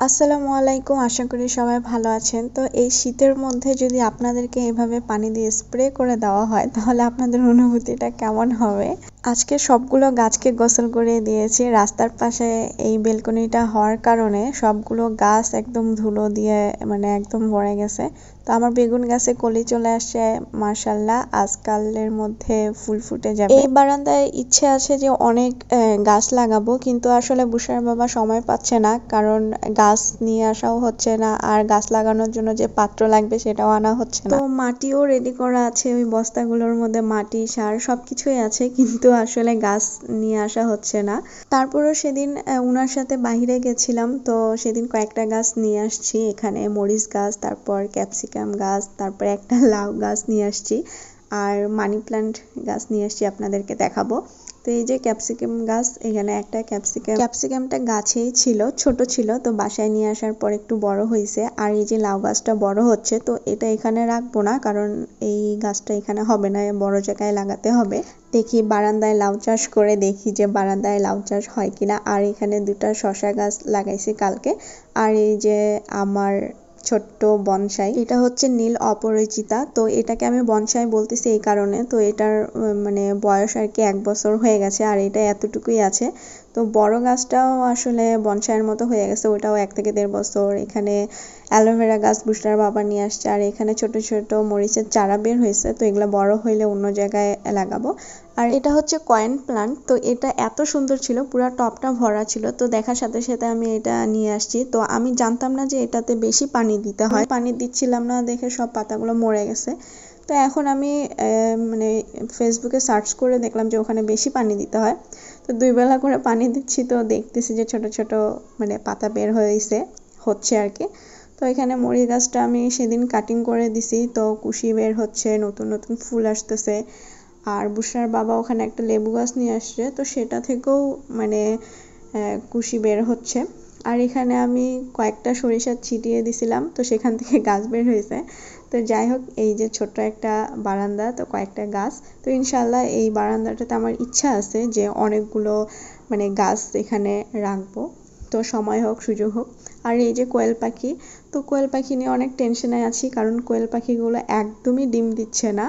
আসসালামু আলাইকুম, আশা করি সবাই ভালো আছেন। তো এই শীতের মধ্যে যদি আপনাদেরকে এভাবে পানি দিয়ে স্প্রে করে দেওয়া হয় তাহলে আপনাদের অনুভূতিটা কেমন হবে। আজকে সবগুলো গাছকে গোসল করে দিয়েছি। রাস্তার পাশে এই বেলকনিটা হওয়ার কারণে সবগুলো গাছ একদম ধুলো দিয়ে একদম ভরে গেছে। তো আমার বেগুন গাছে কলি চলে আসছে, মাশাআল্লাহ আজকালের মধ্যে ফুল ফুটে যাবে। এই বারান্দায় ইচ্ছে আছে যে অনেক গাছ লাগাবো, কিন্তু আসলে বুশার বাবা সময় পাচ্ছে না, কারণ গাছ নিয়ে আসাও হচ্ছে না, আর গাছ লাগানোর জন্য যে পাত্র লাগবে সেটাও আনা হচ্ছে না। তো মাটিও রেডি করা আছে, ওই বস্তাগুলোর মধ্যে মাটি সার সবকিছুই আছে, কিন্তু আসলে গাছ নিয়ে আসা হচ্ছে না। তারপরও সেদিন উনার সাথে বাইরে গেছিলাম, তো সেদিন কয়েকটা গাছ নিয়ে আসছি। এখানে মরিচ গাছ, তারপর ক্যাপসিকাম গাছ, তারপর একটা লাউ গাছ নিয়ে আসছি, আর মানি প্ল্যান্ট গাছ নিয়ে আসছি, আপনাদেরকে দেখাবো। তো এই যে ক্যাপসিকাম গাছ, এখানে একটা ক্যাপসিকামটা গাছেই ছিল, ছোট ছিল, তো বাসায় নিয়ে আসার পর একটু বড় হয়েছে। আর এই যে লাউ গাছটা বড় হচ্ছে, তো এটা এখানে রাখবো না, কারণ এই গাছটা এখানে হবে না, বড় জায়গায় লাগাতে হবে। দেখি বারান্দায় লাউ চাষ করে দেখি যে বারান্দায় লাউ চাষ হয় কিনা। আর এখানে দুটা শসা গাছ লাগাইছি কালকে। আর এই যে আমার ছোট্ট বনসাই, এটা হচ্ছে নীল অপরাজিতা। তো এটাকে আমি বনসাই বলতেছি এই কারণে, তো এটার বয়স আর কি 1 বছর হয়ে গেছে, আর এটা এতটুকুই আছে। তো বড় গাছটাও আসলে বনসাইয়ের মতো হয়ে গেছে, ওটাও 1 থেকে 1.5 বছর। এখানে অ্যালোভেরা গাছ বুস্টার বাবা নিয়ে আসছে, আর এখানে ছোট ছোট মরিচের চারা বের হয়েছে, তো এগুলো বড় হইলে অন্য জায়গায় লাগাবো। আর এটা হচ্ছে কয়েন প্লান্ট, তো এটা এত সুন্দর ছিল, পুরো টপটা ভরা ছিল। তো দেখার সাথে সাথে আমি এটা নিয়ে আসছি। তো আমি জানতাম না যে এটাতে বেশি পানি দিতে হয়, পানি দিচ্ছিলাম না দেখে সব পাতাগুলো মরে গেছে। তো এখন আমি ফেসবুকে সার্চ করে দেখলাম যে ওখানে বেশি পানি দিতে হয়। তো 2 বেলা করে পানি দিচ্ছি, তো দেখতেছি যে ছোট ছোট পাতা বের হচ্ছে আর কি। তো এখানে মরিচ গাছটা আমি সেদিন কাটিং করে দিছি, তো কুশি বের হচ্ছে, নতুন নতুন ফুল আসতেছে। আর বুশরার বাবা ওখানে একটা লেবু গাছ নিয়ে আসছে, তো সেটা থেকেও কুশি বের হচ্ছে। আর এখানে আমি কয়েকটা সরিষা ছিটিয়ে দিছিলাম, তো সেখান থেকে গাছ বের হয়েছে। তো যাই হোক, এই যে ছোট্ট একটা বারান্দা, তো কয়েকটা গাছ। তো ইনশাল্লাহ এই বারান্দাটাতে আমার ইচ্ছা আছে যে অনেকগুলো গাছ এখানে রাখবো, তো সময় হোক সুযোগ হোক। আর এই যে কোয়েল পাখি, তো কোয়েল পাখি নিয়ে অনেক টেনশনে আছি, কারণ কোয়েল পাখিগুলো একদমই ডিম দিচ্ছে না।